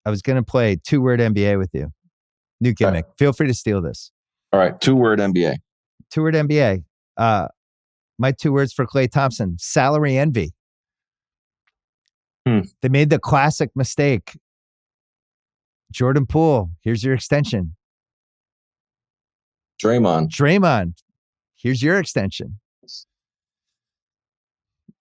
I was going to play 2-word NBA with you. New gimmick. Feel free to steal this. All right. 2-word NBA. 2-word NBA. My 2 words for Klay Thompson: salary envy. They made the classic mistake. Jordan Poole, here's your extension. Draymond, here's your extension.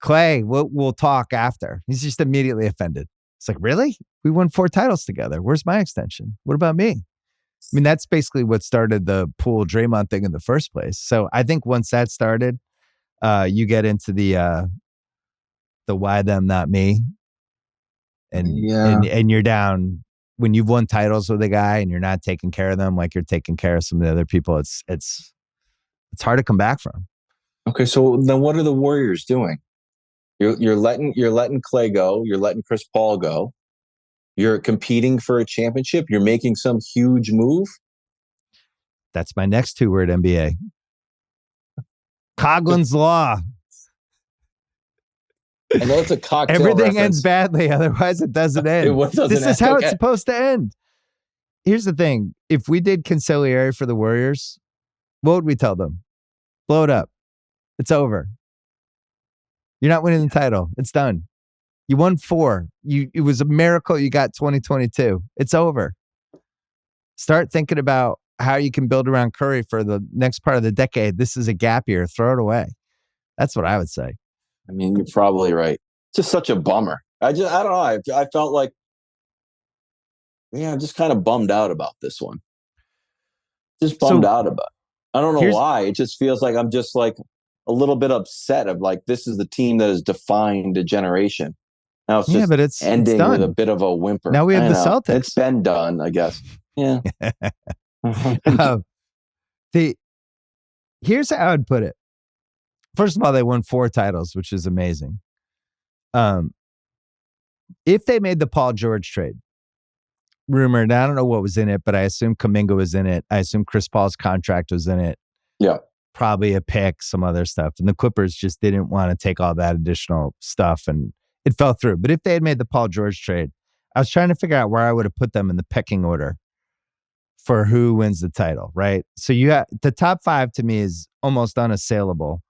Klay, we'll talk after. He's just immediately offended. It's like, really? We won 4 titles together. Where's my extension? What about me? I mean, that's basically what started the Poole Draymond thing in the first place. So I think once that started, you get into the why them, not me. And you're down when you've won titles with a guy and you're not taking care of them like you're taking care of some of the other people. It's hard to come back from. Okay, so then what are the Warriors doing? You're letting Klay go. You're letting Chris Paul go. You're competing for a championship. You're making some huge move. That's my next 2-word NBA. Coughlin's Law. I know it's a cocktail Everything reference. ends badly, otherwise it doesn't end. This is how it's supposed to end. Here's the thing. If we did Consigliere for the Warriors, what would we tell them? Blow it up. It's over. You're not winning the title. It's done. You won 4. It was a miracle you got 2022. It's over. Start thinking about how you can build around Curry for the next part of the decade. This is a gap year. Throw it away. That's what I would say. I mean, you're probably right. It's just such a bummer. I don't know. I felt like, I'm just kind of bummed out about this one. Just bummed out about it. I don't know why. It just feels like I'm just like a little bit upset of like, this is the team that has defined a generation. Now it's just but it's ending with a bit of a whimper. Now we have the Celtics. It's been done, I guess. Yeah. Here's how I'd put it. First of all, they won 4 titles, which is amazing. If they made the Paul George trade, rumored, I don't know what was in it, but I assume Kuminga was in it. I assume Chris Paul's contract was in it. Yeah. Probably a pick, some other stuff. And the Clippers just didn't want to take all that additional stuff, and it fell through. But if they had made the Paul George trade, I was trying to figure out where I would have put them in the pecking order for who wins the title, right? So you have the top 5 to me is almost unassailable.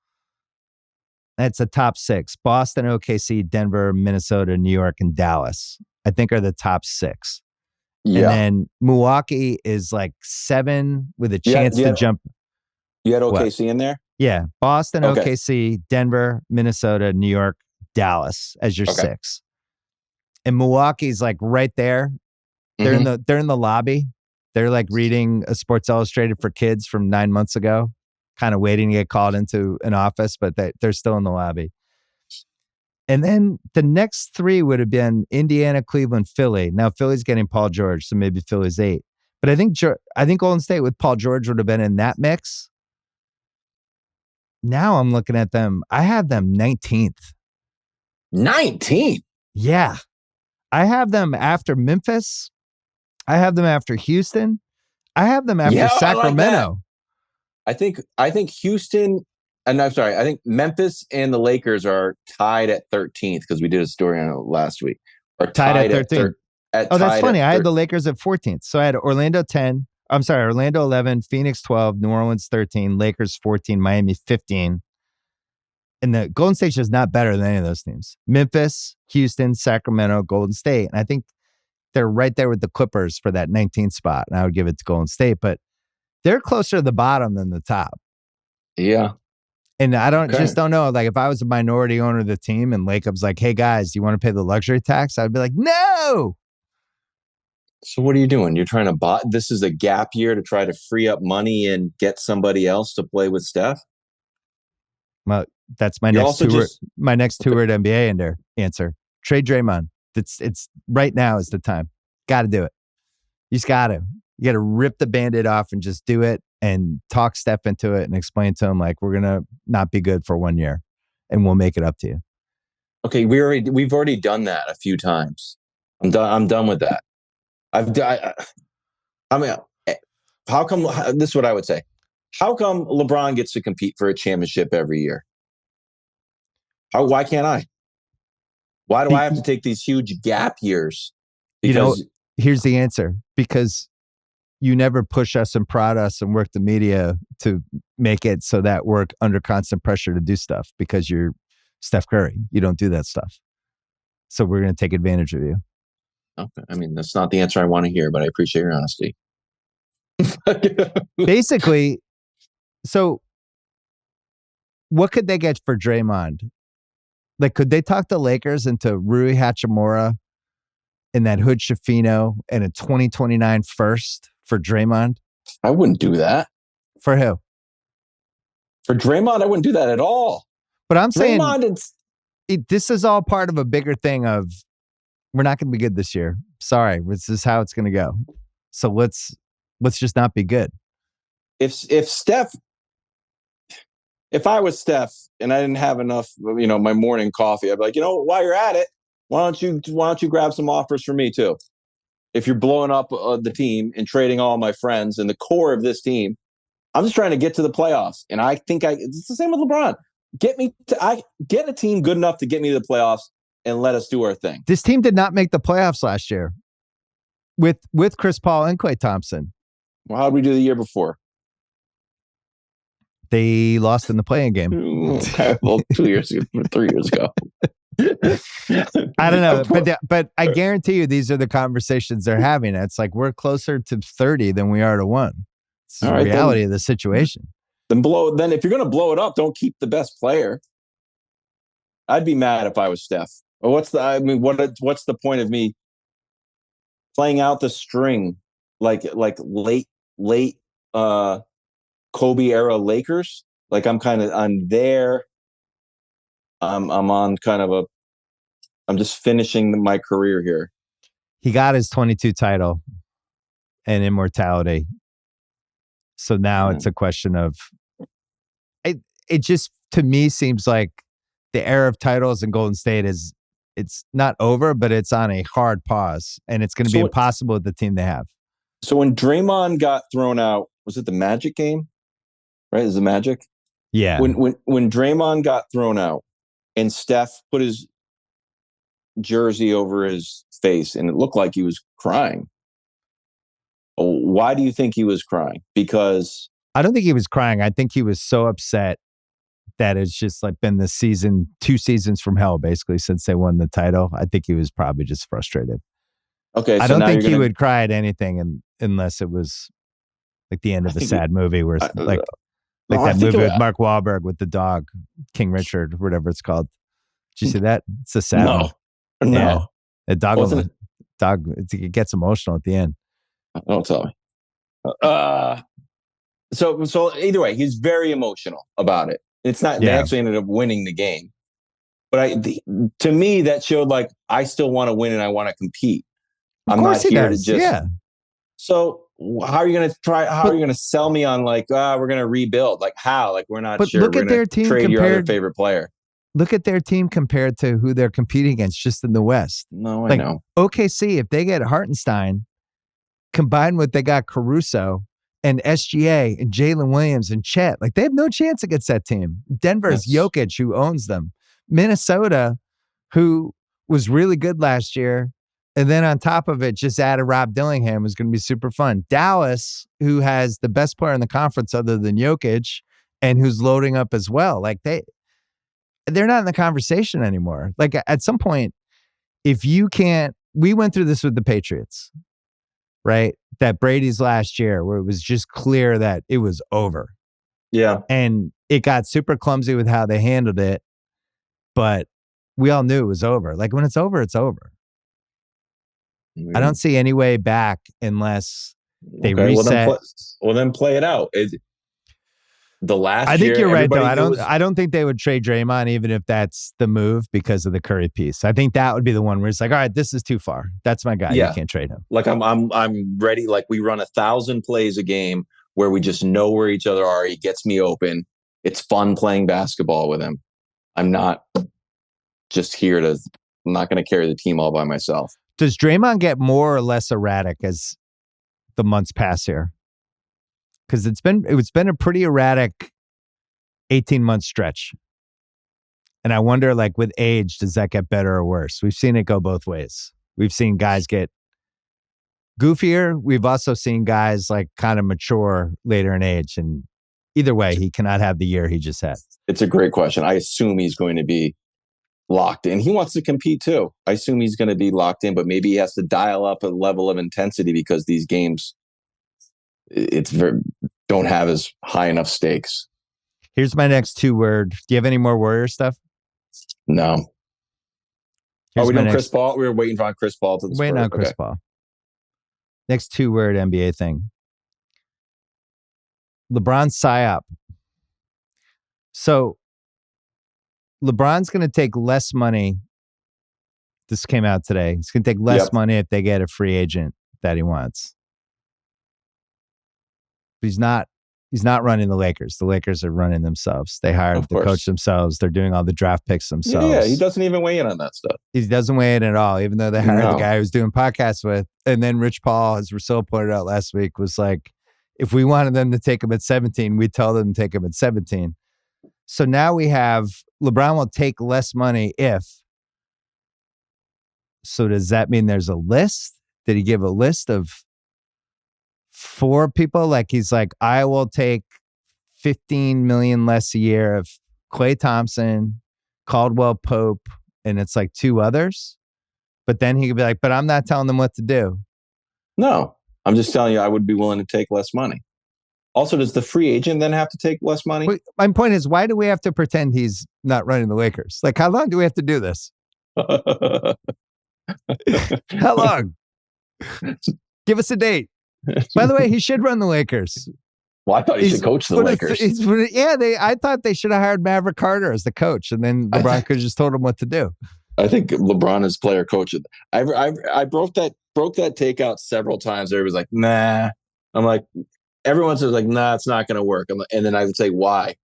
That's a top 6. Boston, OKC, Denver, Minnesota, New York, and Dallas, I think, are the top 6. Yeah. And then Milwaukee is like 7 with a chance to jump. You had OKC in there? Yeah. Boston, OKC, Denver, Minnesota, New York, Dallas as your 6. And Milwaukee's like right there. They're in the lobby. They're like reading a Sports Illustrated for kids from 9 months ago, kind of waiting to get called into an office, but they're still in the lobby. And then the next 3 would have been Indiana, Cleveland, Philly. Now Philly's getting Paul George, so maybe Philly's 8. But I think Golden State with Paul George would have been in that mix. Now I'm looking at them. I have them 19th. 19th? Yeah. I have them after Memphis. I have them after Houston. I have them after Sacramento. I think Houston, and I'm sorry, I think Memphis and the Lakers are tied at 13th because we did a story on it last week. Or tied at 13th. That's funny. I had the Lakers at 14th. So I had Orlando 11, Phoenix 12, New Orleans 13, Lakers 14, Miami 15. And the Golden State's just not better than any of those teams. Memphis, Houston, Sacramento, Golden State. And I think they're right there with the Clippers for that 19th spot. And I would give it to Golden State, but they're closer to the bottom than the top. Yeah. And I just don't know. Like if I was a minority owner of the team and Lacob's like, hey guys, do you want to pay the luxury tax? I'd be like, no. So what are you doing? You're trying to buy, this is a gap year to try to free up money and get somebody else to play with Steph? Well, that's my next 2-word NBA answer. Trade Draymond. It's right now is the time. Got to do it. You just got to. You got to rip the Band-Aid off and just do it and talk Steph into it and explain to him like we're going to not be good for 1 year and we'll make it up to you. Okay, we've already done that a few times. I'm done with that. I mean, how come? This is what I would say. How come LeBron gets to compete for a championship every year? Why can't I? Why do I have to take these huge gap years? Because Here's the answer. Because you never push us and prod us and work the media to make it so that we're under constant pressure to do stuff because you're Steph Curry. You don't do that stuff. So we're going to take advantage of you. Okay. I mean, that's not the answer I want to hear, but I appreciate your honesty. Basically, so what could they get for Draymond? Like, could they talk the Lakers into Rui Hachimura and that Hood Schifino and a 2029 first for Draymond? I wouldn't do that. For who? For Draymond, I wouldn't do that at all. But I'm saying Draymond, this is all part of a bigger thing of we're not going to be good this year. Sorry, this is how it's going to go. So let's just not be good. If I was Steph and I didn't have enough, my morning coffee, I'd be like, while you're at it, why don't you grab some offers for me too? If you're blowing up the team and trading all my friends and the core of this team, I'm just trying to get to the playoffs. And I think it's the same with LeBron. Get a team good enough to get me to the playoffs and let us do our thing. This team did not make the playoffs last year with Chris Paul and Klay Thompson. Well, how did we do the year before? They lost in the play-in game. Okay, well, 2 years ago, 3 years ago. I don't know, but I guarantee you these are the conversations they're having. It's like we're closer to 30 than we are to 1. It's the reality of the situation. Then if you're going to blow it up, don't keep the best player. I'd be mad if I was Steph. What's the point of me playing out the string like late Kobe era Lakers? Like I'm there. I'm on kind of I'm just finishing my career here. He got his 22 title and immortality. So now it's a question of it just to me seems like the era of titles in Golden State it's not over, but it's on a hard pause, and it's going to be impossible with the team they have. So when Draymond got thrown out, was it the Magic game? Right? Is the Magic? Yeah. When Draymond got thrown out and Steph put his jersey over his face and it looked like he was crying. Why do you think he was crying? Because I don't think he was crying. I think he was so upset that it's just like been the 2 seasons from hell, basically, since they won the title. I think he was probably just frustrated. Okay. I don't think he would cry at anything unless it was like the end of a sad movie where that movie with Mark Wahlberg with the dog, King Richard, whatever it's called. Did you see that? It's a sad one. No. Yeah. The dog, it gets emotional at the end. Don't tell me. So either way, he's very emotional about it. It's not. They actually ended up winning the game, but to me that showed like I still want to win and I want to compete. I'm not here to just. Yeah. So how are you going to try? How are you going to sell me on like we're going to rebuild? Like how? Like we're not sure. Look at their team. Trade your other favorite player. Look at their team compared to who they're competing against just in the West. No, I know. OKC, if they get Hartenstein, combined with they got Caruso and SGA and Jalen Williams and Chet, like they have no chance against that team. Denver's Jokic, who owns them. Minnesota, who was really good last year, and then on top of it, just added Rob Dillingham, is going to be super fun. Dallas, who has the best player in the conference other than Jokic, and who's loading up as well. Like they're not in the conversation anymore. Like at some point, if you can't, we went through this with the Patriots, right? That Brady's last year where it was just clear that it was over. Yeah. And it got super clumsy with how they handled it, but we all knew it was over. Like when it's over, it's over. I don't see any way back unless they reset. Well, then play it out. I think you're right, though. I don't think they would trade Draymond, even if that's the move because of the Curry piece. I think that would be the one where it's like, all right, this is too far. That's my guy. Yeah. You can't trade him. Like I'm ready. Like we run 1,000 plays a game where we just know where each other are. He gets me open. It's fun playing basketball with him. I'm not just here I'm not going to carry the team all by myself. Does Draymond get more or less erratic as the months pass here? Because it's been a pretty erratic 18-month stretch. And I wonder, like, with age, does that get better or worse? We've seen it go both ways. We've seen guys get goofier. We've also seen guys like kind of mature later in age, and either way, he cannot have the year he just had. It's a great question. I assume he's going to be locked in. He wants to compete too. I assume he's going to be locked in, but maybe he has to dial up a level of intensity because these games don't have as high enough stakes. Here's my next 2 word. Do you have any more Warrior stuff? No. Here's Are we doing Chris Paul? We were waiting for Chris Paul to the waiting on Chris Paul. Next 2 word NBA thing. LeBron psyop. So LeBron's going to take less money. This came out today. He's going to take less money if they get a free agent that he wants. But he's not running the Lakers. The Lakers are running themselves. They hired the coach themselves. They're doing all the draft picks themselves. Yeah, he doesn't even weigh in on that stuff. He doesn't weigh in at all, even though they hired the guy who was doing podcasts with. And then Rich Paul, as Russell pointed out last week, was like, if we wanted them to take him at 17, we'd tell them to take him at 17. So now we have LeBron will take less money if. So does that mean there's a list? Did he give a list of 4 people? Like he's like, I will take $15 million less a year of Klay Thompson, Caldwell Pope, and it's like 2 others. But then he could be like, but I'm not telling them what to do. No, I'm just telling you, I would be willing to take less money. Also, does the free agent then have to take less money? But my point is, why do we have to pretend he's not running the Lakers? Like, how long do we have to do this? How long? Give us a date. By the way, he should run the Lakers. Well, I thought he should coach the Lakers. I thought they should have hired Maverick Carter as the coach, and then LeBron could have just told him what to do. I think LeBron is player coach. I broke that take out several times. Everybody's like, nah. I'm like, everyone says like, nah, it's not going to work. And then I would say, why?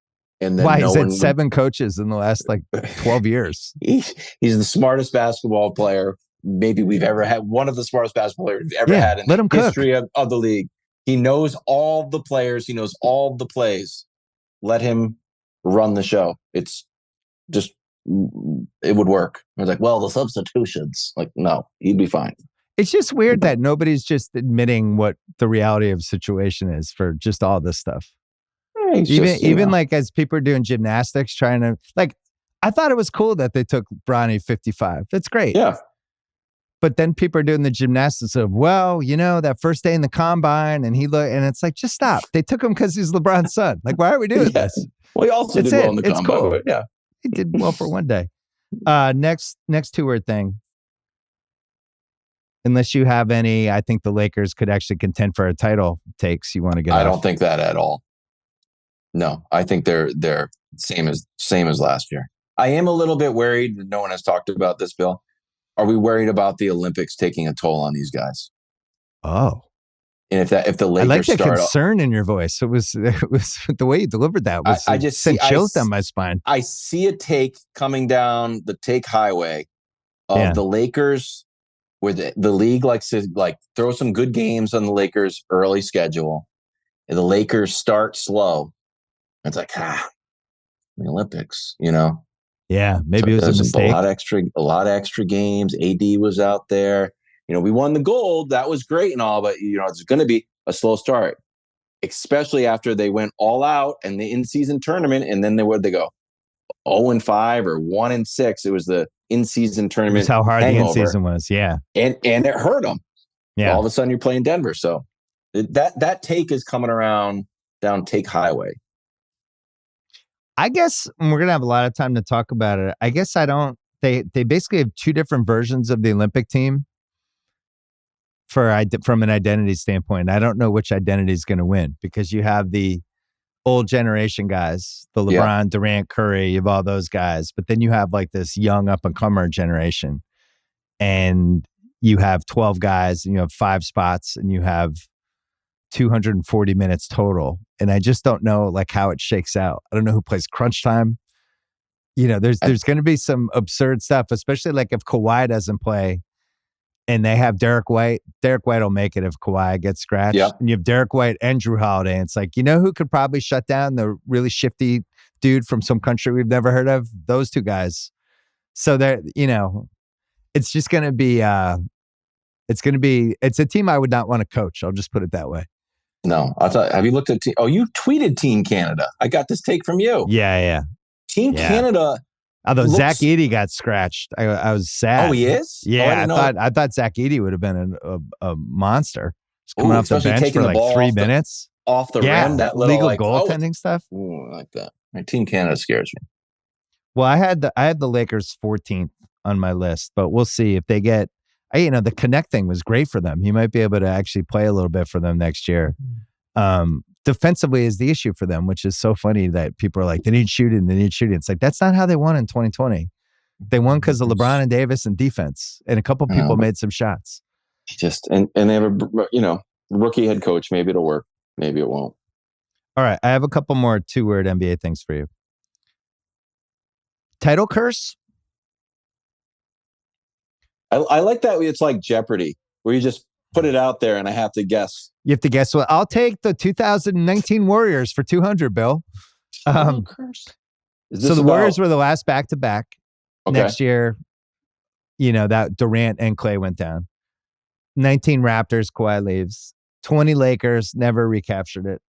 And then why? He's had 7 coaches in the last like 12 years. He's the smartest basketball player maybe we've ever had. One of the smartest basketball players we've ever had in the history of the league. He knows all the players. He knows all the plays. Let him run the show. It's just, it would work. I was like, well, the substitutions. Like, no, he'd be fine. It's just weird that nobody's just admitting what the reality of the situation is for just all this stuff. Even like as people are doing gymnastics, trying to like, I thought it was cool that they took Bronny 55. That's great. Yeah. But then people are doing the gymnastics of, well, you know, that first day in the combine and and it's like, just stop. They took him because he's LeBron's son. Like, why are we doing this? Well, he also did well in the combine. Cool. Yeah. He did well for one day. Next 2-word thing. Unless you have any, I think the Lakers could actually contend for a title takes you want to get I don't think that at all. No, I think they're same as last year. I am a little bit worried. No one has talked about this, Bill. Are we worried about the Olympics taking a toll on these guys? Oh, and if the Lakers I like the concern in your voice. It was the way you delivered that was. I just sent chills down my spine. I see a take coming down the take highway of the Lakers, where the league likes to like throw some good games on the Lakers early schedule, and the Lakers start slow. It's like the Olympics, you know. Yeah, maybe it was a mistake. A lot of extra games. AD was out there. You know, we won the gold. That was great and all, but you know, it's going to be a slow start, especially after they went all out in the in-season tournament, and then where'd they go? 0-5 or 1-6. It was the in-season tournament. That's how hard hangover. The in-season was. Yeah, and it hurt them. Yeah, all of a sudden you're playing Denver, so that take is coming around down Take Highway. I guess we're going to have a lot of time to talk about it. I guess they basically have 2 different versions of the Olympic team from an identity standpoint. I don't know which identity is going to win because you have the old generation guys, the LeBron, Durant, Curry, you have all those guys. But then you have like this young up and comer generation and you have 12 guys and you have 5 spots and you have 240 minutes total. And I just don't know like how it shakes out. I don't know who plays crunch time. You know, there's going to be some absurd stuff, especially like if Kawhi doesn't play and they have Derek White. Derek White will make it if Kawhi gets scratched. Yep. And you have Derek White and Drew Holiday. And it's like, you know who could probably shut down the really shifty dude from some country we've never heard of? Those 2 guys. So they're, you know, it's just going to be It's a team I would not want to coach. I'll just put it that way. No, have you looked at you tweeted Team Canada. I got this take from you. Yeah. Team Canada. Although Zach Edey got scratched, I was sad. Oh, he is? Yeah, I thought Zach Edey would have been a monster. Just coming off the bench for like 3 minutes. Off the rim, that little legal goaltending stuff. Ooh, I like that. My Team Canada scares me. Well, I had the Lakers 14th on my list, but we'll see if they get. The Connect thing was great for them. He might be able to actually play a little bit for them next year. Defensively is the issue for them, which is so funny that people are like, they need shooting. It's like, that's not how they won in 2020. They won because of LeBron and Davis and defense, and a couple people made some shots. And they have a rookie head coach. Maybe it'll work. Maybe it won't. All right, I have a couple more 2-word NBA things for you. Title curse. I like that. It's like Jeopardy, where you just put it out there and I have to guess. You have to guess what? I'll take the 2019 Warriors for 200, Bill. So the Warriors were the last back-to-back. Okay. Next year, that Durant and Clay went down. 19 Raptors, Kawhi leaves. 20 Lakers, never recaptured it.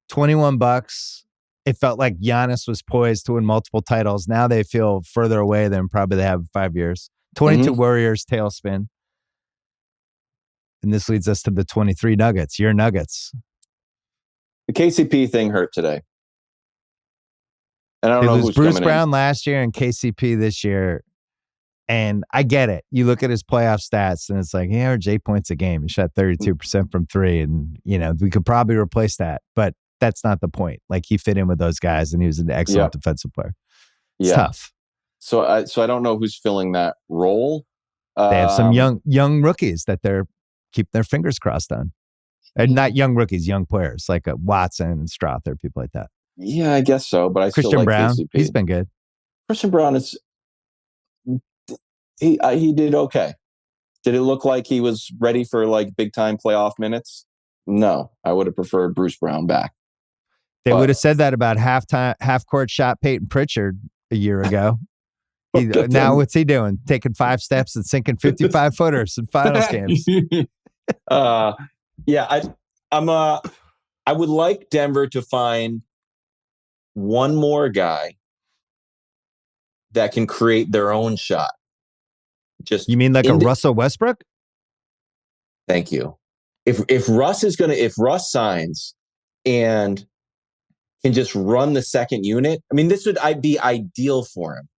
21 Bucks. It felt like Giannis was poised to win multiple titles. Now they feel further away than probably they have in 5 years. 22 Warriors, tailspin. And this leads us to the 23 Nuggets. Your Nuggets. The KCP thing hurt today. And I don't know who's Bruce Brown last year and KCP this year. And I get it. You look at his playoff stats and it's like, he averaged 8 points a game. He shot 32% from three. And, we could probably replace that. But that's not the point. Like, he fit in with those guys and he was an excellent defensive player. It's tough. So I don't know who's filling that role. They have some young rookies that they're keep their fingers crossed on. And not young rookies, young players like Watson and Strother, people like that. Yeah, I guess so. But Christian still like Brown, KCP. He's been good. Christian Brown he did okay. Did it look like he was ready for like big time playoff minutes? No, I would have preferred Bruce Brown back. They would have said that about half court shot Peyton Pritchard a year ago. Now what's he doing? Taking 5 steps and sinking 55 footers in finals games. I would like Denver to find one more guy that can create their own shot. You mean like a Russell Westbrook? Thank you. If Russ signs and can just run the second unit, I mean, this would be ideal for him.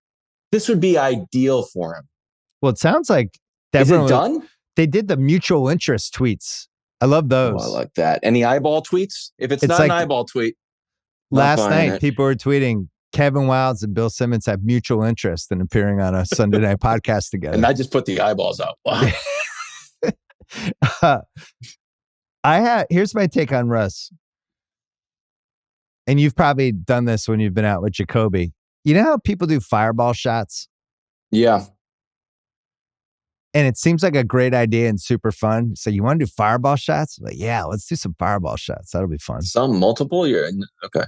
Well, it sounds like is it done? They did the mutual interest tweets. I love those. Oh, I like that. Any eyeball tweets? If it's not like, an eyeball tweet. Last night, people were tweeting Kevin Wildes and Bill Simmons have mutual interest in appearing on a Sunday night podcast together. And I just put the eyeballs out. Wow. Here's my take on Russ. And you've probably done this when you've been out with Jacoby. You know how people do fireball shots? Yeah. And it seems like a great idea and super fun. So you want to do fireball shots? Like, yeah, let's do some fireball shots. That'll be fun. Some multiple? Okay.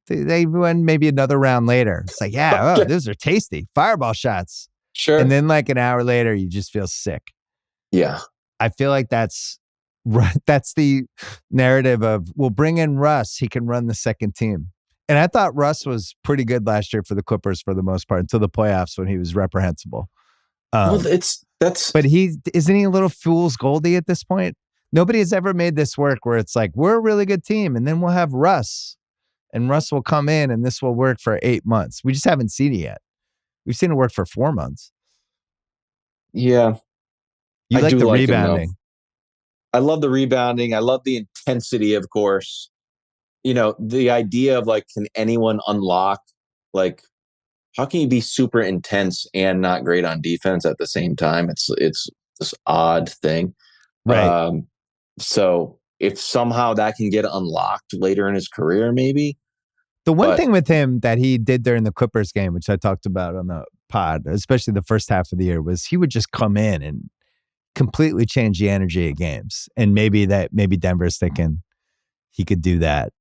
They win maybe another round later. It's like, those are tasty. Fireball shots. Sure. And then like an hour later, you just feel sick. Yeah. I feel like that's the narrative of, we'll bring in Russ. He can run the second team. And I thought Russ was pretty good last year for the Clippers for the most part until the playoffs when he was reprehensible. But isn't he a little fool's Goldie at this point? Nobody has ever made this work where it's like, we're a really good team and then we'll have Russ and Russ will come in and this will work for 8 months. We just haven't seen it yet. We've seen it work for 4 months. Yeah. You like the rebounding. I love the rebounding. I love the intensity, of course. The idea of like, can anyone unlock, like, how can you be super intense and not great on defense at the same time? It's this odd thing. Right. So if somehow that can get unlocked later in his career, maybe. The one thing with him that he did during the Clippers game, which I talked about on the pod, especially the first half of the year, was he would just come in and completely change the energy of games. And maybe Denver's thinking he could do that.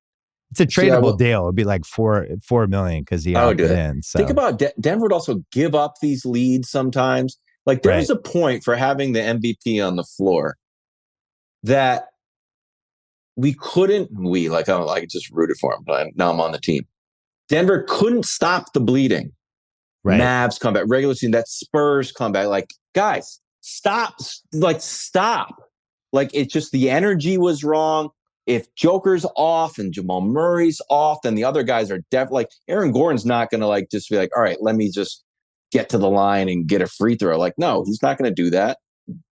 It's a tradable deal. It'd be like $4 million because he opted in. So. Think about Denver would also give up these leads sometimes Like there was a point for having the MVP on the floor that I just rooted for him, but now I'm on the team. Denver couldn't stop the bleeding. Right. Mavs come back, regular season, that Spurs come back. Like, guys, stop. Stop. Like, it's just the energy was wrong. If Joker's off and Jamal Murray's off, then the other guys are like Aaron Gordon's not going to just be like, all right, let me just get to the line and get a free throw. Like, no, he's not going to do that.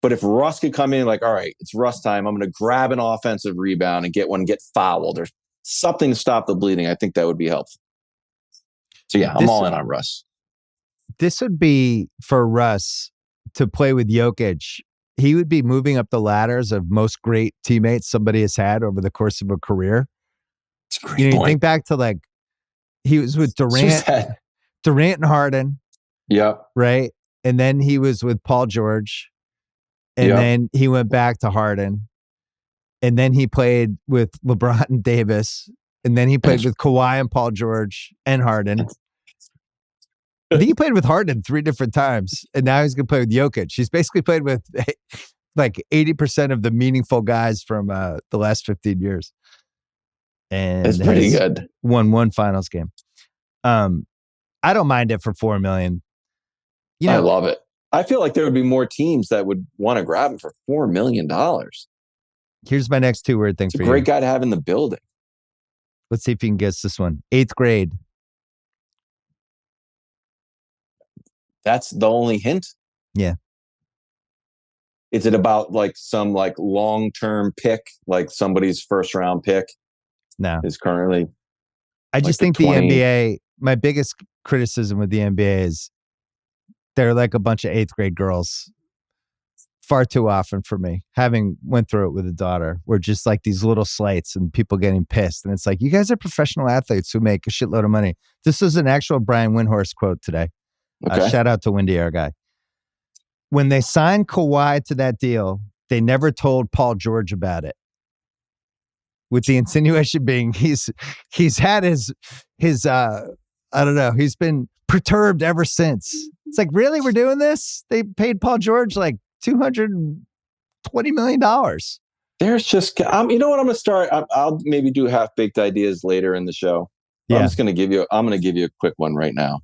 But if Russ could come in like, all right, it's Russ time, I'm going to grab an offensive rebound and get fouled. There's something to stop the bleeding. I think that would be helpful. So yeah, I'm all in on Russ. This would be for Russ to play with Jokic. He would be moving up the ladders of most great teammates somebody has had over the course of a career. That's a great point. You think back to he was with Durant and Harden. Yep. Right. And then he was with Paul George. And then he went back to Harden. And then he played with LeBron and Davis. And then he played with Kawhi and Paul George and Harden. I think he played with Harden 3 different times. And now he's going to play with Jokic. He's basically played with 80% of the meaningful guys from the last 15 years. And it's pretty good. Won 1 finals game. I don't mind it for $4 million. I love it. I feel like there would be more teams that would want to grab him for $4 million. Here's my next 2-word thing for you. It's a great guy to have in the building. Let's see if you can guess this one. 8th grade. That's the only hint? Yeah. Is it about some long-term pick, like somebody's first-round pick? No. Is currently. I just think the NBA, my biggest criticism with the NBA is they're like a bunch of 8th grade girls far too often for me. Having went through it with a daughter, we're just like these little slights and people getting pissed. And it's like, you guys are professional athletes who make a shitload of money. This is an actual Brian Windhorst quote today. Okay. Shout out to Windy, our guy. When they signed Kawhi to that deal, they never told Paul George about it. With the insinuation being he's had his I don't know, he's been perturbed ever since. It's like, really? We're doing this? They paid Paul George $220 million. There's just, you know what? I'm going to start. I'll maybe do half-baked ideas later in the show. Yeah. I'm going to give you a quick one right now.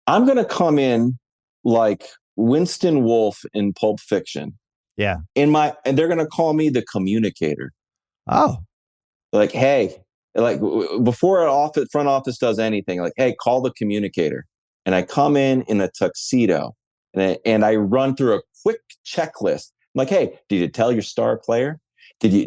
I'm going to come in like Winston Wolfe in Pulp Fiction. Yeah. And they're going to call me the communicator. Oh. Like, hey, before front office does anything, like, hey, call the communicator. And I come in a tuxedo and I run through a quick checklist. I'm like, hey, did you tell your star player? Did you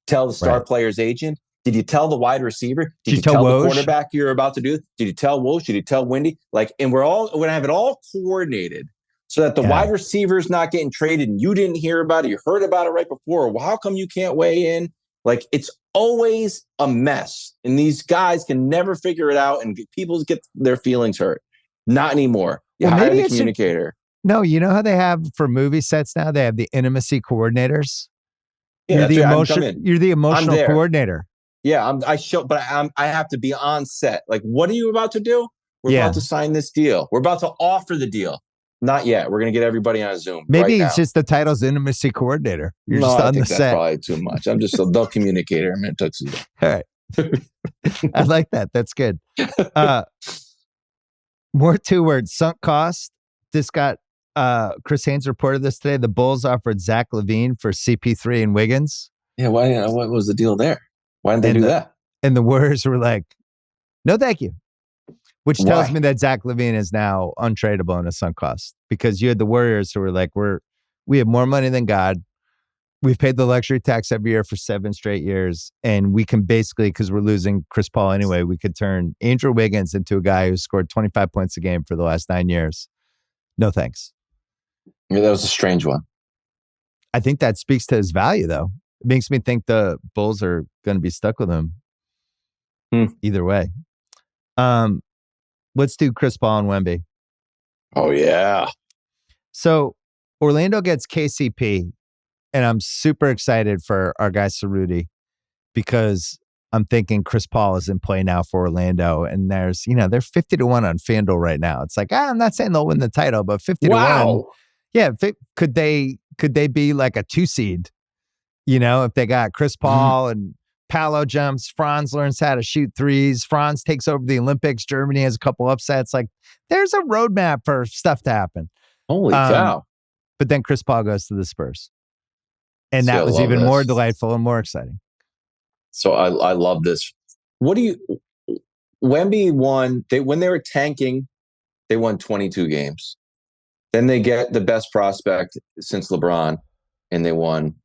tell the star player's agent? Did you tell the wide receiver? Did you tell the quarterback you're about to do? Did you tell Woj? Did you tell Windy? And we're going to have it all coordinated so that the wide receiver's not getting traded and you didn't hear about it. You heard about it right before. Well, how come you can't weigh in? It's always a mess. And these guys can never figure it out and people get their feelings hurt. Not anymore. You hire the communicator. No, you know how they have for movie sets now? They have the intimacy coordinators. Yeah, you're the emotional coordinator. Yeah, I have to be on set. What are you about to do? We're about to sign this deal. We're about to offer the deal. Not yet. We're going to get everybody on Zoom. Maybe it's just the title's intimacy coordinator. You're just on the set. That's probably too much. I'm just the communicator. I'm in a tuxedo. All right. I like that. That's good. More 2 words. Sunk cost. This got Chris Haynes reported this today. The Bulls offered Zach LaVine for CP3 and Wiggins. Yeah. Why? What was the deal there? Why didn't they do that? And the Warriors were like, no, thank you. Which tells me that Zach LaVine is now untradeable in a sunk cost, because you had the Warriors who were like, we have more money than God. We've paid the luxury tax every year for 7 straight years. And we can basically, because we're losing Chris Paul anyway, we could turn Andrew Wiggins into a guy who scored 25 points a game for the last 9 years. No thanks. Yeah, that was a strange one. I think that speaks to his value, though. It makes me think the Bulls are going to be stuck with him either way. Let's do Chris Paul and Wemby. Oh, yeah. So Orlando gets KCP, and I'm super excited for our guy Cerruti, because I'm thinking Chris Paul is in play now for Orlando, and they're 50-1 on FanDuel right now. It's like, I'm not saying they'll win the title, but 50-1. Wow. Yeah, could they be like a 2 seed? If they got Chris Paul and Paolo jumps, Franz learns how to shoot threes, Franz takes over the Olympics, Germany has a couple upsets. Like, there's a roadmap for stuff to happen. Holy cow. But then Chris Paul goes to the Spurs. And that was even more delightful and more exciting. So I love this. Wemby won, when they were tanking, they won 22 games. Then they get the best prospect since LeBron, and they won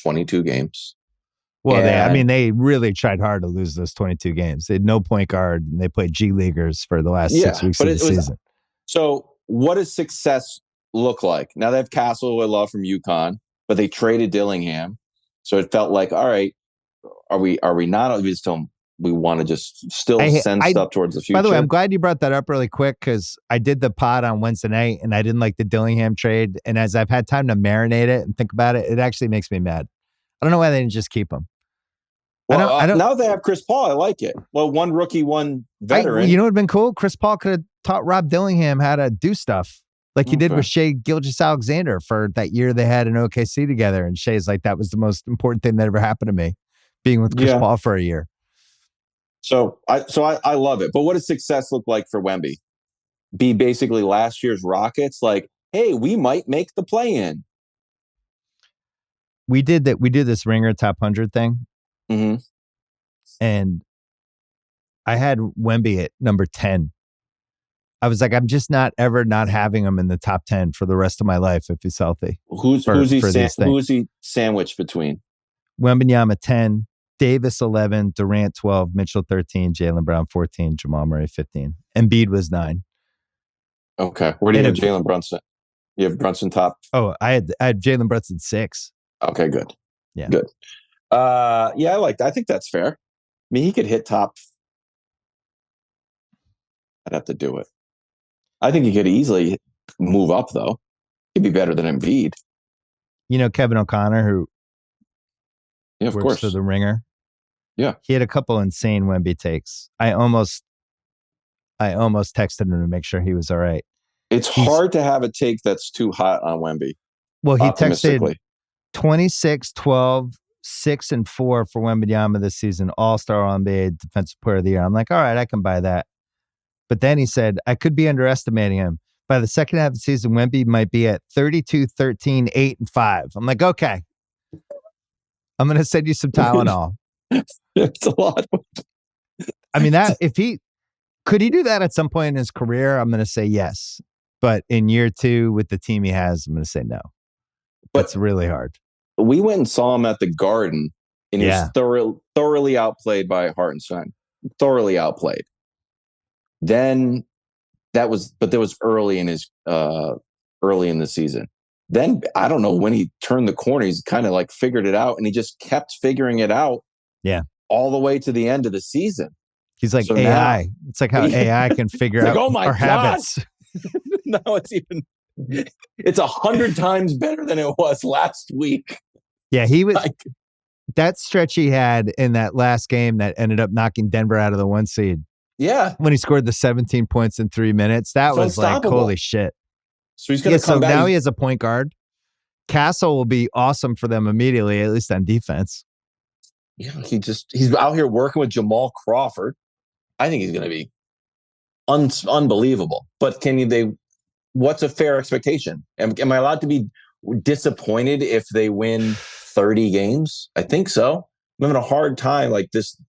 22 games. Well, they really tried hard to lose those 22 games. They had no point guard, and they played G Leaguers for the last 6 weeks of the season. So what does success look like? Now they have Castle, I love, from UConn, but they traded Dillingham. So it felt like, all right, are we not? We want to just still send stuff towards the future. By the way, I'm glad you brought that up really quick, because I did the pod on Wednesday night and I didn't like the Dillingham trade. And as I've had time to marinate it and think about it, it actually makes me mad. I don't know why they didn't just keep him. Well, I don't, now they have Chris Paul. I like it. Well, one rookie, one veteran. You know what would have been cool? Chris Paul could have taught Rob Dillingham how to do stuff like he did with Shai Gilgeous-Alexander for that year they had in OKC together. And Shai's like, that was the most important thing that ever happened to me, being with Chris Paul for a year. So I love it. But what does success look like for Wemby? Be basically last year's Rockets, like, hey, we might make the play-in. We did that. We did this Ringer Top 100 thing. Mm-hmm. And I had Wemby at number 10. I was like, I'm just not having him in the top 10 for the rest of my life if he's healthy. Who's he sandwiched between? Wembanyama 10, Davis 11, Durant 12, Mitchell 13, Jaylen Brown 14, Jamal Murray 15. Embiid was 9. Okay. Where do you have Jalen Brunson? You have Brunson top? Oh, I had Jalen Brunson 6. Okay, good. Yeah. Good. I think that's fair. I mean, he could hit top. I'd have to do it. I think he could easily move up, though. He'd be better than Embiid. Kevin O'Connor, who works for the Ringer. Yeah. He had a couple insane Wemby takes. I almost texted him to make sure he was all right. It's hard to have a take that's too hot on Wemby. Well, he texted 26, 12, 6 and 4 for Wembanyama this season, All-Star NBA Defensive Player of the Year. I'm like, all right, I can buy that. But then he said, I could be underestimating him. By the second half of the season, Wemby might be at 32, 13, 8, and 5. I'm like, okay. I'm going to send you some Tylenol. It's a lot. I mean, could he do that at some point in his career? I'm going to say yes. But in year 2 with the team he has, I'm going to say no. But it's really hard. We went and saw him at the Garden, and he was thoroughly outplayed by Hartenstein. Thoroughly outplayed. Then there was early in the season. Then I don't know when he turned the corner. He's kind of like figured it out, and he just kept figuring it out. Yeah, all the way to the end of the season. He's like AI. Now, it's like how AI can figure out our habits. No, it's 100 times better than it was last week. Yeah, he was that stretch he had in that last game that ended up knocking Denver out of the 1 seed. Yeah. When he scored the 17 points in 3 minutes, that was like, holy shit. So he's going to come back. So now he has a point guard. Castle will be awesome for them immediately, at least on defense. Yeah, he's out here working with Jamal Crawford. I think he's going to be unbelievable. But what's a fair expectation? Am I allowed to be disappointed if they win 30 games? I think so. I'm having a hard time, like this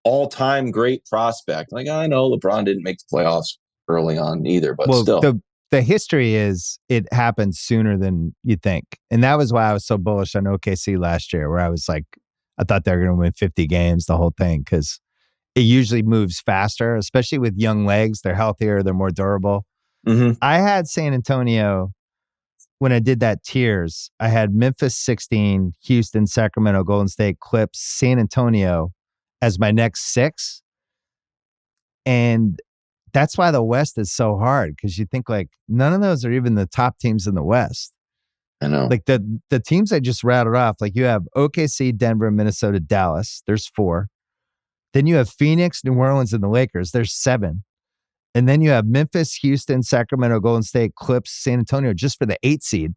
all-time great prospect. Like, I know LeBron didn't make the playoffs early on either, but still. The history is it happens sooner than you think. And that was why I was so bullish on OKC last year, where I was like, I thought they were going to win 50 games, the whole thing, because it usually moves faster, especially with young legs. They're healthier. They're more durable. Mm-hmm. I had San Antonio, when I did that tiers, I had Memphis 16, Houston, Sacramento, Golden State, Clips, San Antonio as my next 6. And that's why the West is so hard, because you think like none of those are even the top teams in the West. I know. Like the teams I just rattled off, like you have OKC, Denver, Minnesota, Dallas. There's 4. Then you have Phoenix, New Orleans, and the Lakers. There's 7. And then you have Memphis, Houston, Sacramento, Golden State, Clips, San Antonio, just for the 8 seed.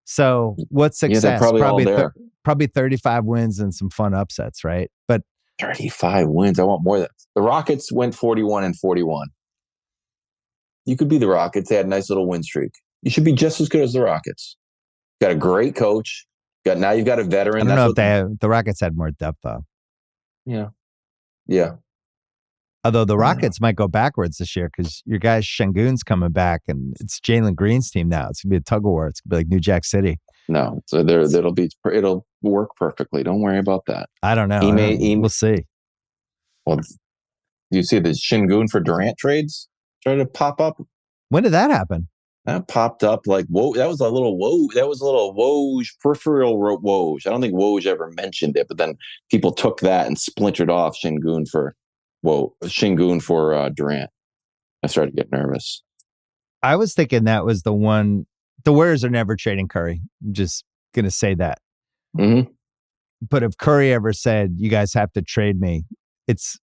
So what's success? Yeah, they're probably all there. Probably 35 wins and some fun upsets, right? But 35 wins. I want more than the Rockets went 41-41. You could be the Rockets. They had a nice little win streak. You should be just as good as the Rockets. Got a great coach. Now you've got a veteran. I don't know if the Rockets had more depth though. Yeah. Yeah. Although the Rockets might go backwards this year because your guy Şengün's coming back and it's Jalen Green's team now. It's gonna be a tug of war. It's gonna be like New Jack City. No, so it'll work perfectly. Don't worry about that. I don't know. We'll see. Well, you see the Şengün for Durant trades trying to pop up. When did that happen? That popped up like whoa. That was a little Woj peripheral Woj. I don't think Woj ever mentioned it, but then people took that and splintered off Şengün for Durant. I started to get nervous. I was thinking that was the one. The Warriors are never trading Curry. I'm just going to say that. Mm-hmm. But if Curry ever said, you guys have to trade me, it's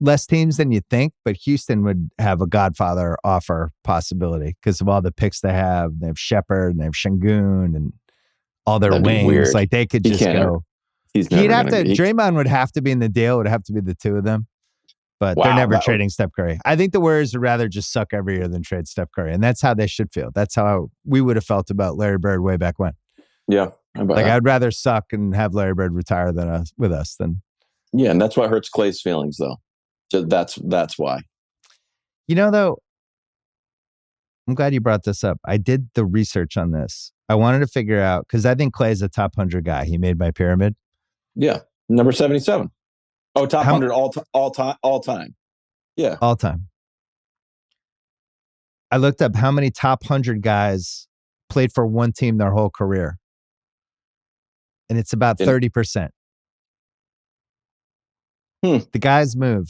less teams than you think, but Houston would have a Godfather offer possibility because of all the picks they have. They have Shepherd and they have Şengün and all their wings. Like they could just go. Draymond would have to be in the deal. It would have to be the two of them. But they're never trading Steph Curry. I think the Warriors would rather just suck every year than trade Steph Curry. And that's how they should feel. That's how we would have felt about Larry Bird way back when. Yeah. I'd rather suck and have Larry Bird retire with us than. Yeah, and that's what hurts Clay's feelings, though. So that's why. You know, though, I'm glad you brought this up. I did the research on this. I wanted to figure out, because I think Clay's a top 100 guy. He made my pyramid. Yeah. Number 77. Oh, top 100 all time. Yeah. All time. I looked up how many top 100 guys played for one team their whole career. And it's about 30%. The guys move.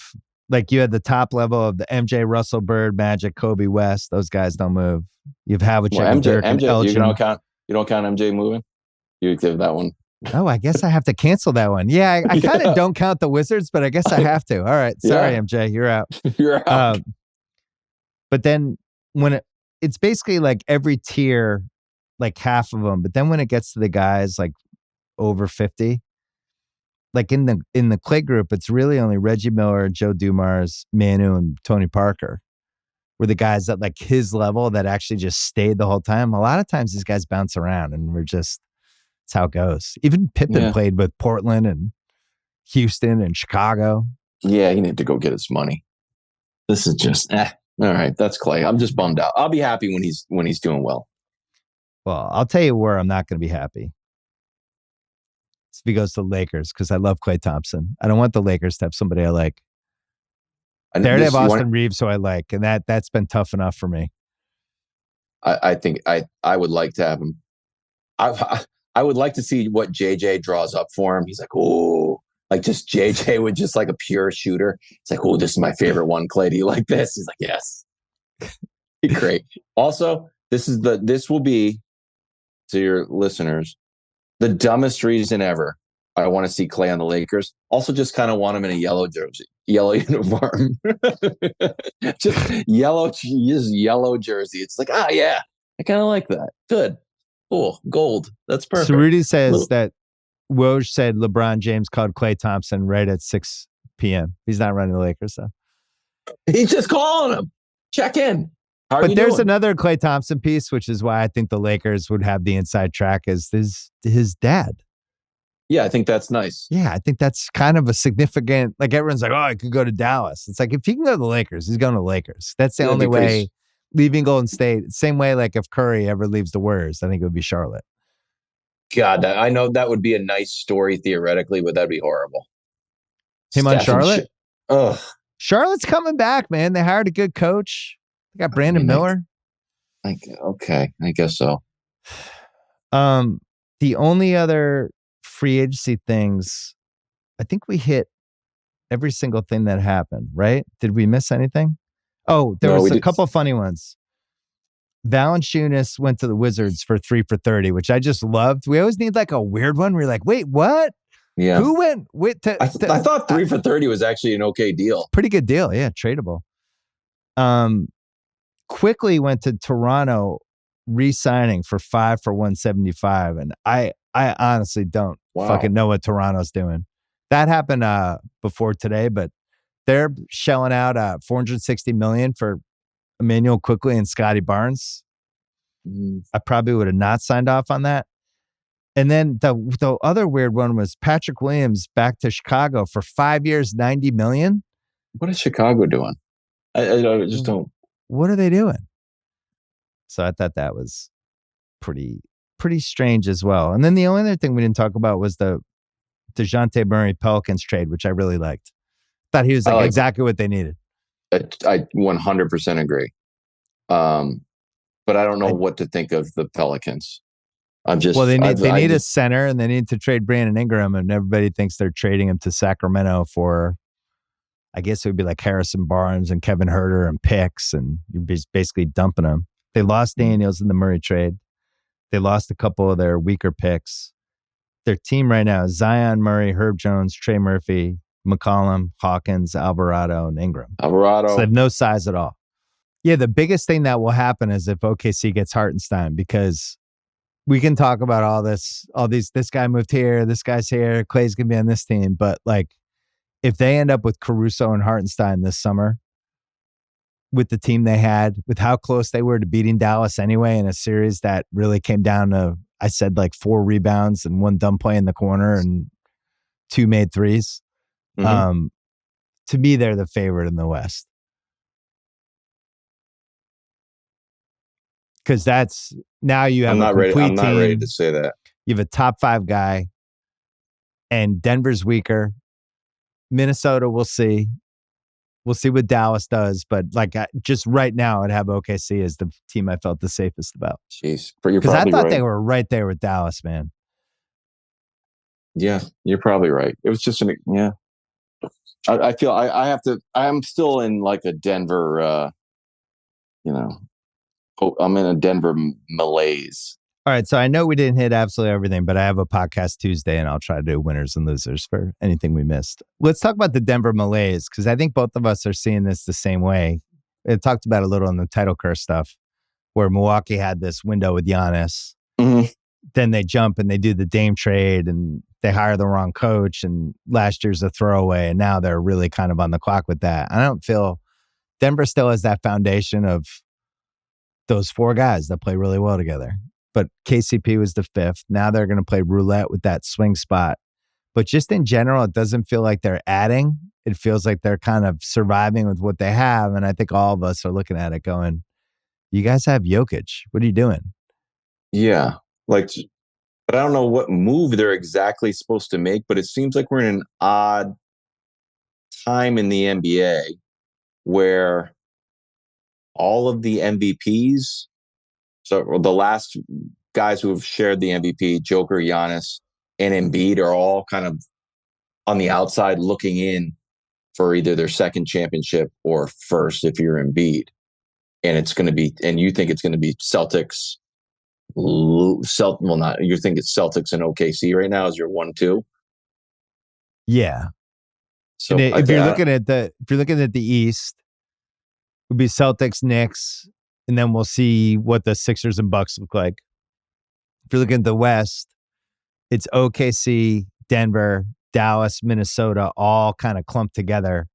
Like you had the top level of the MJ, Russell, Bird, Magic, Kobe, West. Those guys don't move. You have Havlicek, Dirk, and Elgin. You don't count MJ moving? You give that one. Oh, I guess I have to cancel that one. Yeah, I kind of don't count the Wizards, but I guess I have to. All right. Sorry, MJ. You're out. You're out. But then when it's basically like every tier, like half of them. But then when it gets to the guys like over 50, like in the Clay group, it's really only Reggie Miller, Joe Dumars, Manu, and Tony Parker were the guys at like his level that actually just stayed the whole time. A lot of times these guys bounce around and that's how it goes. Even Pippen played with Portland and Houston and Chicago. Yeah, he needed to go get his money. This is just all right. That's Clay. I'm just bummed out. I'll be happy when he's doing well. Well, I'll tell you where I'm not going to be happy. If he goes to the Lakers, because I love Klay Thompson. I don't want the Lakers to have somebody I like. They have Austin Reeves, who I like, and that's been tough enough for me. I think I would like to have him. I would like to see what JJ draws up for him. He's like, oh, like just JJ with just like a pure shooter. It's like, oh, this is my favorite one. Clay, do you like this? He's like, yes. Great. Also, this will be, to your listeners, the dumbest reason ever I want to see Clay on the Lakers. Also, just kind of want him in a yellow jersey, yellow uniform, just yellow jersey. It's like, yeah, I kind of like that. Good. Cool. Gold. That's perfect. So Rudy says that Woj said LeBron James called Klay Thompson right at 6 p.m. He's not running the Lakers, though. He's just calling him. Check in. But there's another Klay Thompson piece, which is why I think the Lakers would have the inside track as his dad. Yeah, I think that's nice. Yeah, I think that's kind of a significant, like everyone's like, oh, I could go to Dallas. It's like, if he can go to the Lakers, he's going to the Lakers. That's the only way. Leaving Golden State, same way like if Curry ever leaves the Warriors, I think it would be Charlotte. God, I know that would be a nice story theoretically, but that'd be horrible. Him on Charlotte? Ugh. Charlotte's coming back, man. They hired a good coach. They got Brandon Miller. Okay, I guess so. The only other free agency things, I think we hit every single thing that happened, right? Did we miss anything? Oh, there was a couple of funny ones. Valanciunas went to the Wizards for 3 for $30, which I just loved. We always need like a weird one where you're like, wait, what? Yeah. Who went with I thought 3 for 30 was actually an okay deal. Pretty good deal. Yeah. Tradable. Quickly went to Toronto, re-signing for 5 for 175. And I honestly don't fucking know what Toronto's doing. That happened before today, but they're shelling out $460 million for Emmanuel Quickly and Scotty Barnes. I probably would have not signed off on that. And then the other weird one was Patrick Williams back to Chicago for 5 years, $90 million. What is Chicago doing? I just don't. What are they doing? So I thought that was pretty strange as well. And then the only other thing we didn't talk about was the DeJounte Murray Pelicans trade, which I really liked. Thought he was exactly what they needed. I 100% agree. But I don't know what to think of the Pelicans. They need a center, and they need to trade Brandon Ingram, and everybody thinks they're trading him to Sacramento for, I guess it would be like Harrison Barnes and Kevin Huerter and picks, and you're basically dumping them. They lost Daniels in the Murray trade. They lost a couple of their weaker picks. Their team right now is Zion, Murray, Herb Jones, Trey Murphy, McCollum, Hawkins, Alvarado, and Ingram. So they have no size at all. Yeah, the biggest thing that will happen is if OKC gets Hartenstein, because we can talk about this guy moved here, this guy's here, Clay's going to be on this team. But like, if they end up with Caruso and Hartenstein this summer, with the team they had, with how close they were to beating Dallas anyway in a series that really came down to, I said like 4 rebounds and 1 dumb play in the corner and 2 made threes. To me, they're the favorite in the West. Because that's now you have a complete team. I'm not ready to say that. You have a top 5 guy, and Denver's weaker. Minnesota, we'll see. We'll see what Dallas does, but like just right now, I'd have OKC as the team I felt the safest about. Jeez, because I thought they were right there with Dallas, man. Yeah, you're probably right. It was just I feel I have to. I'm still in like a Denver. I'm in a Denver malaise. All right, so I know we didn't hit absolutely everything, but I have a podcast Tuesday, and I'll try to do winners and losers for anything we missed. Let's talk about the Denver malaise, because I think both of us are seeing this the same way. It talked about a little in the title curse stuff, where Milwaukee had this window with Giannis. Mm-hmm. Then they jump and they do the Dame trade, and they hire the wrong coach, and last year's a throwaway, and now they're really kind of on the clock with that. I don't feel Denver still has that foundation of those 4 guys that play really well together. But KCP was the 5th. Now they're going to play roulette with that swing spot. But just in general, it doesn't feel like they're adding. It feels like they're kind of surviving with what they have. And I think all of us are looking at it going, you guys have Jokic. What are you doing? Yeah. But I don't know what move they're exactly supposed to make, but it seems like we're in an odd time in the NBA where all of the MVPs, so the last guys who have shared the MVP, Joker, Giannis, and Embiid, are all kind of on the outside looking in for either their second championship or first if you're Embiid. And it's going to be, and you think it's going to be Celtics. You think it's Celtics and OKC right now as your 1-2? Yeah. So if you're looking at the East, it would be Celtics, Knicks, and then we'll see what the Sixers and Bucks look like. If you're looking at the West, it's OKC, Denver, Dallas, Minnesota, all kind of clumped together,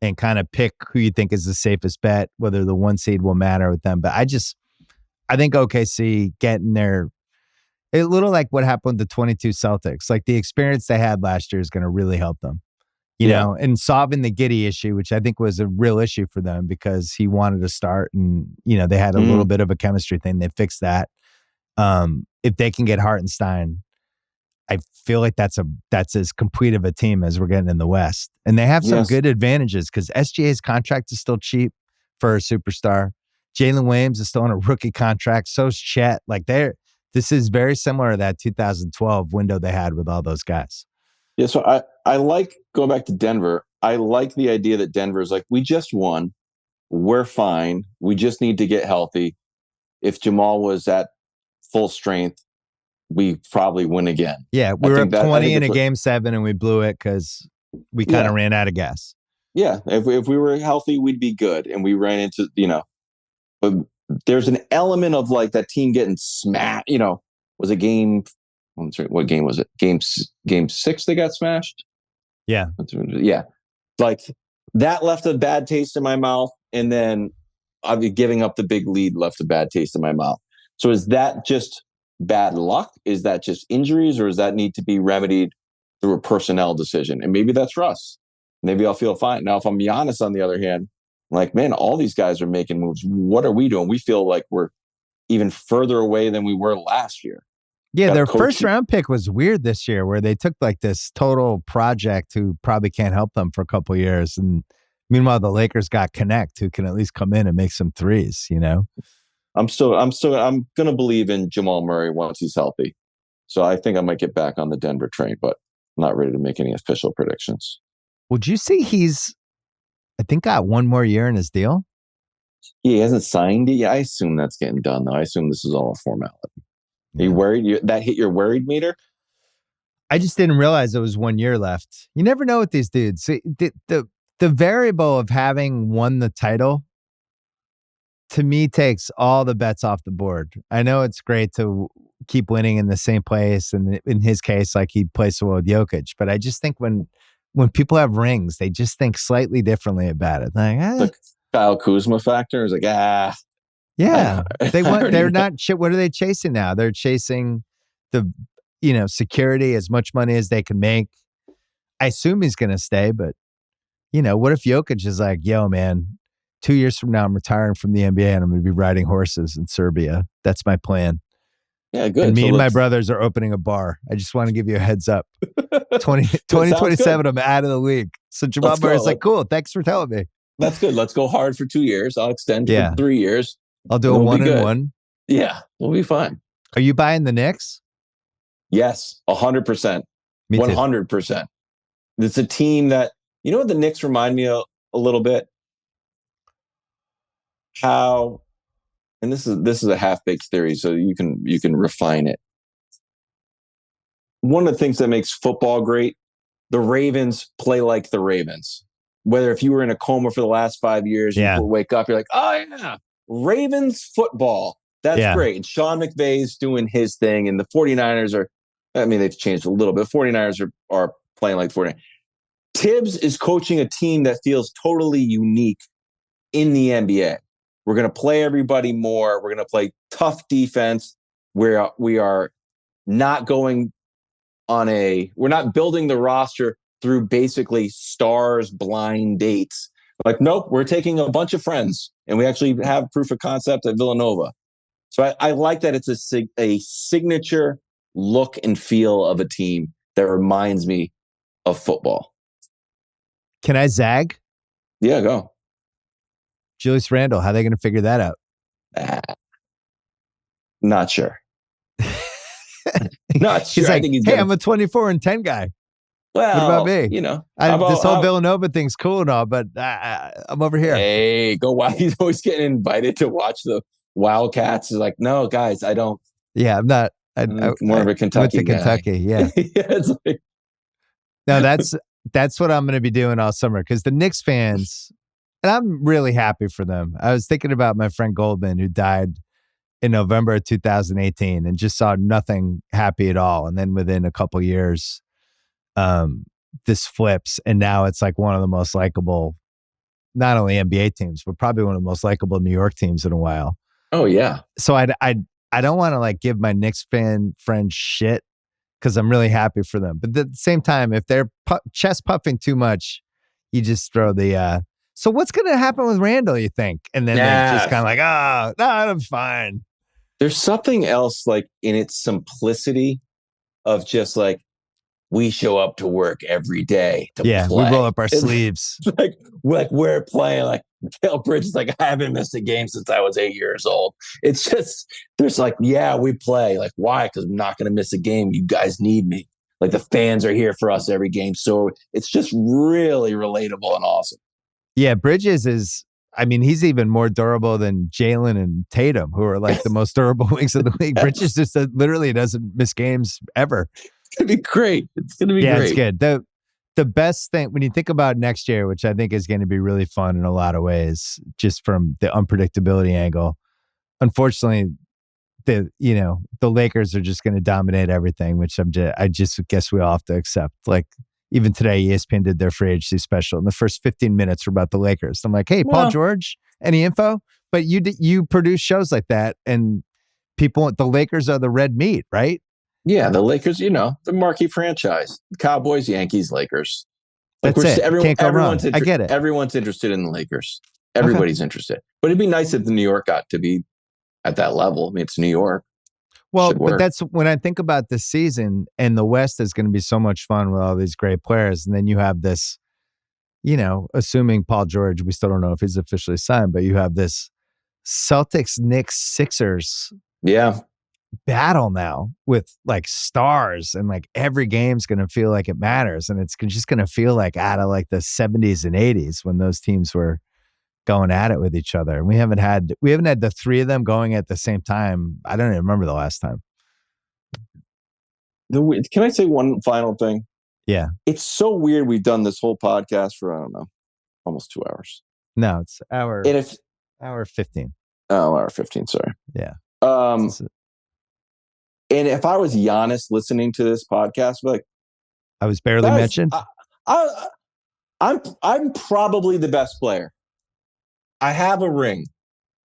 and kind of pick who you think is the safest bet, whether the 1 seed will matter with them. But I think OKC getting there, a little like what happened with the 22 Celtics, like the experience they had last year is going to really help them. You know, and solving the Giddey issue, which I think was a real issue for them because he wanted to start, and they had a little bit of a chemistry thing. They fixed that. If they can get Hartenstein, I feel like that's as complete of a team as we're getting in the West, and they have some good advantages because SGA's contract is still cheap for a superstar. Jalen Williams is still on a rookie contract. So's Chet. This is very similar to that 2012 window they had with all those guys. Yeah, so I like going back to Denver. I like the idea that Denver is like, we just won. We're fine. We just need to get healthy. If Jamal was at full strength, we probably win again. Yeah, we were up 20 in a game 7 and we blew it because we kind of ran out of gas. Yeah, if we were healthy, we'd be good. And we ran into, but there's an element of like that team getting smashed. Was a game. What game was it? Game 6 they got smashed. Yeah. Yeah. Like that left a bad taste in my mouth. And then giving up the big lead left a bad taste in my mouth. So is that just bad luck? Is that just injuries, or does that need to be remedied through a personnel decision? And maybe that's Russ. Maybe I'll feel fine. Now, if I'm Giannis, on the other hand, I'm like, man, all these guys are making moves. What are we doing? We feel like we're even further away than we were last year. Yeah, their first round pick was weird this year, where they took like this total project who probably can't help them for a couple of years. And meanwhile, the Lakers got Connect, who can at least come in and make some threes, I'm going to believe in Jamal Murray once he's healthy. So I think I might get back on the Denver train, but I'm not ready to make any official predictions. Would you see he's, I think, got one more year in his deal? Yeah, he hasn't signed it yet. I assume that's getting done, though. I assume this is all a formality. Are you worried? That hit your worried meter? I just didn't realize it was 1 year left. You never know with these dudes. See, the variable of having won the title, to me, takes all the bets off the board. I know it's great to keep winning in the same place, and in his case, like he plays so well with Jokic. But I just think when people have rings, they just think slightly differently about it. Like, the Kyle Kuzma factor is like, yeah, they're not. What are they chasing now? They're chasing the, security, as much money as they can make. I assume he's going to stay, but what if Jokic is like, yo, man, 2 years from now, I'm retiring from the NBA and I'm going to be riding horses in Serbia. That's my plan. Yeah, good. And me and my brothers are opening a bar. I just want to give you a heads up. 2027, I'm out of the league. So Jamal Murray's like, cool, thanks for telling me. That's good. Let's go hard for 2 years. I'll extend for 3 years. I'll do a 1-1. Yeah, we'll be fine. Are you buying the Knicks? Yes, 100%. 100%. It's a team that, what the Knicks remind me of a little bit? How, and this is a half-baked theory, so you can refine it. One of the things that makes football great, the Ravens play like the Ravens. Whether if you were in a coma for the last 5 years, you wake up, you're like, oh yeah, Ravens football. That's great. And Sean McVay's doing his thing, and the 49ers are, they've changed a little bit. 49ers are playing like 49ers. Tibbs is coaching a team that feels totally unique in the NBA. We're going to play everybody more. We're going to play tough defense. We are not going we're not building the roster through basically stars blind dates. Like, nope, we're taking a bunch of friends, and we actually have proof of concept at Villanova. So I like that it's a signature look and feel of a team that reminds me of football. Can I zag? Yeah, go. Julius Randle, how are they going to figure that out? Not sure. Not sure. He's like, I'm a 24-10 guy. Well, what about me? This whole Villanova thing's cool and all, but I'm over here. Hey, go wild. He's always getting invited to watch the Wildcats. He's like, no, guys, I don't. Yeah, I'm not. More of a Kentucky guy. Kentucky, yeah. It's like, no, that's what I'm going to be doing all summer, because the Knicks fans, and I'm really happy for them. I was thinking about my friend Goldman, who died in November of 2018 and just saw nothing happy at all. And then within a couple years, this flips, and now it's like one of the most likable, not only NBA teams, but probably one of the most likable New York teams in a while. Oh yeah. So I don't want to like give my Knicks fan friends shit, because I'm really happy for them. But at the same time, if they're chest puffing too much, you just throw the, so what's going to happen with Randall, you think? And then they're just kind of like, no, I'm fine. There's something else like in its simplicity of just like, we show up to work every day to play. We roll up our sleeves. Like we're playing. Like Mikal Bridges, like, I haven't missed a game since I was 8 years old. It's just, there's like, we play. Like, why? Because I'm not going to miss a game. You guys need me. Like, the fans are here for us every game. So it's just really relatable and awesome. Yeah, Bridges is I mean, he's even more durable than Jalen and Tatum, who are like the most durable wings in the league. Bridges just literally doesn't miss games ever. It's going to be great. It's going to be great. Yeah, it's good. The best thing, when you think about next year, which I think is going to be really fun in a lot of ways, just from the unpredictability angle, unfortunately, the Lakers are just going to dominate everything, which I just guess we all have to accept. Like, even today, ESPN did their free agency special, and the first 15 minutes were about the Lakers. I'm like, hey, Paul George, any info? But you produce shows like that, and the Lakers are the red meat, right? Yeah, the Lakers, the marquee franchise. Cowboys, Yankees, Lakers. Like, that's it. Can't go wrong. I get it. Everyone's interested in the Lakers. Everybody's interested. But it'd be nice if the New York got to be at that level. I mean, it's New York. Well, but that's when I think about this season, and the West is going to be so much fun with all these great players. And then you have this, assuming Paul George, we still don't know if he's officially signed, but you have this Celtics, Knicks, Sixers battle now with like stars, and like every game's going to feel like it matters. And it's just going to feel like out of like the 70s and 80s when those teams were going at it with each other. And we haven't had the three of them going at the same time. I don't even remember the last time. Can I say one final thing? Yeah. It's so weird we've done this whole podcast for, I don't know, almost 2 hours. No, it's hour 15. Oh, hour 15, sorry. Yeah. And if I was Giannis listening to this podcast, I'd be like, I was barely mentioned. I'm probably the best player. I have a ring.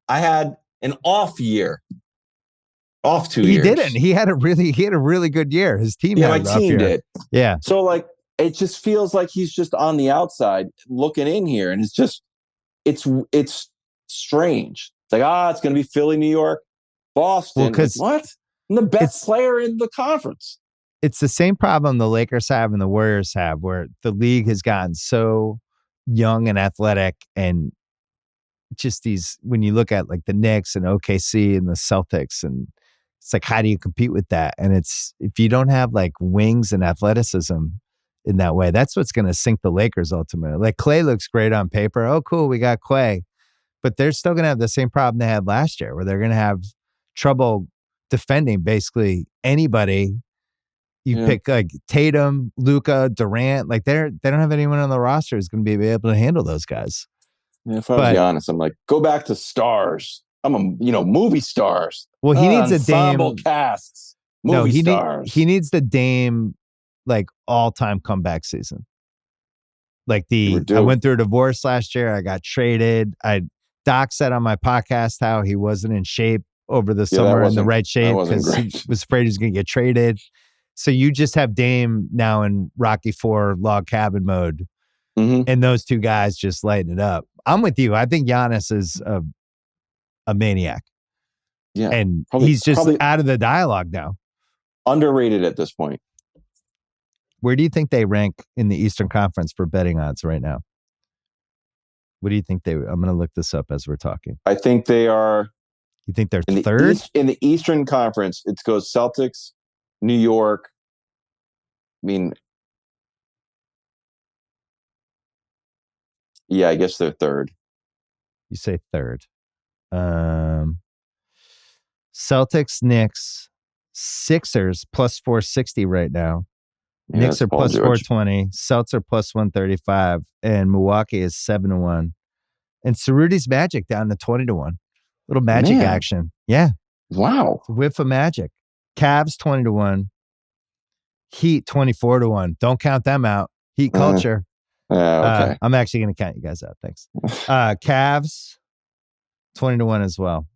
I had an off year. Off 2 years. He didn't. He had a really good year. His team had my team did. Yeah. So like it just feels like he's just on the outside looking in here, and it's strange. It's like, it's going to be Philly, New York, Boston. Like, what? I'm the best player in the conference. It's the same problem the Lakers have and the Warriors have, where the league has gotten so young and athletic, and just when you look at like the Knicks and OKC and the Celtics, and it's like, how do you compete with that? And if you don't have like wings and athleticism in that way, that's what's going to sink the Lakers ultimately. Like, Clay looks great on paper. Oh, cool, we got Clay. But they're still going to have the same problem they had last year, where they're going to have trouble defending basically anybody. You pick like Tatum, Luka, Durant. Like, they don't have anyone on the roster who's going to be able to handle those guys. Yeah, if I was honest, I'm like, go back to stars. I'm movie stars. Well, he needs a Dame casts. Stars. He needs the Dame like all-time comeback season. Like I went through a divorce last year. I got traded. Doc said on my podcast how he wasn't in shape over the summer, in the right shape, because he was afraid he was going to get traded. So you just have Dame now in Rocky IV log cabin mode. Mm-hmm. And those two guys just lighten it up. I'm with you. I think Giannis is a maniac. Yeah. And he's just out of the dialogue now. Underrated at this point. Where do you think they rank in the Eastern Conference for betting odds right now? What do you think I'm going to look this up as we're talking. I think they are. You think they're third? In the Eastern Conference, it goes Celtics, New York. I mean, yeah, I guess they're third. You say third. Celtics, Knicks, Sixers plus 460 right now. Yeah, Knicks are plus 420. Celtics are plus 135. And Milwaukee is 7-1. And Cerruti's Magic down to 20-1. Little Magic action. Yeah. Wow. It's a whiff of Magic. Cavs 20-1. Heat 24-1. Don't count them out. Heat culture. Okay. I'm actually going to count you guys out. Thanks. Cavs 20-1 as well.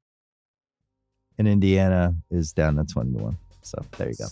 And Indiana is down to 20-1. So there you go.